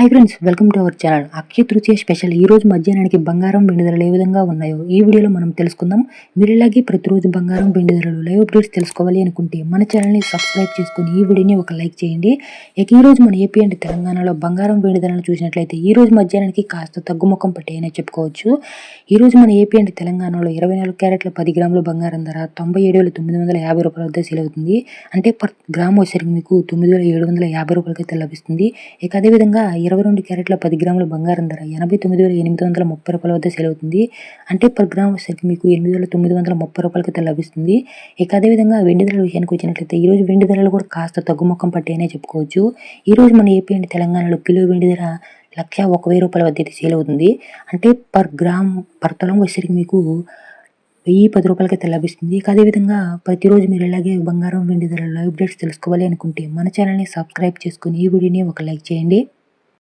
High friends, welcome to our channel. Akshaya Tritiya special. ఈ రోజు మధ్యాహ్నానికి బంగారం వెండి ధరలు ఏ విధంగా ఉన్నాయో ఈ వీడియోలో మనం తెలుసుకుందాం. మీరు ఇలాగే ప్రతిరోజు బంగారం వెండి ధరలు లైవ్ అప్డేట్స్ తెలుసుకోవాలి అనుకుంటే మన ఛానల్ని సబ్స్క్రైబ్ చేసుకుని ఈ వీడియోని ఒక లైక్ చేయండి. ఇక ఈ రోజు మన ఏపీ అండ్ తెలంగాణలో బంగారం వెండి ధరలను చూసినట్లయితే ఈ రోజు మధ్యాహ్నానికి కాస్త తగ్గుముఖం పట్టాయనే చెప్పుకోవచ్చు. ఈ రోజు మన ఏపీ అండ్ తెలంగాణలో 24 క్యారెట్ల 10 గ్రాముల బంగారం ధర 97,950 రూపాయల వద్ద సేల్ అవుతుంది. అంటే పర్ గ్రామ్ వచ్చేసరికి మీకు 9,750 రూపాయలకైతే లభిస్తుంది. ఇక అదేవిధంగా 22 క్యారెట్ల 10 గ్రాముల బంగారం ధర 89,830 రూపాయల వద్ద సేల్ అవుతుంది. అంటే పర్ గ్రామ్ వచ్చేసరికి మీకు 8,930 రూపాయలకైతే లభిస్తుంది. ఇక అదేవిధంగా వెండి ధరల విషయానికి వచ్చినట్లయితే ఈ రోజు వెండి ధరలు కూడా కాస్త తగ్గుముఖం పట్టాయనే చెప్పుకోవచ్చు. ఈ రోజు మన ఏపీ అండ్ తెలంగాణలో కిలో వెండి ధర 1,01,000 రూపాయల వద్ద అయితే సేల్ అవుతుంది. అంటే పర్ గ్రామ్ పర్ తులం వచ్చేసరికి మీకు 1,010 రూపాయలకైతే లభిస్తుంది. ఇక అదేవిధంగా ప్రతిరోజు మీరు ఇలాగే బంగారం వెండి ధరల లైవ్ అప్డేట్స్ తెలుసుకోవాలి అనుకుంటే మన ఛానల్ని సబ్స్క్రైబ్ చేసుకుని ఈ వీడియోని ఒక లైక్ చేయండి.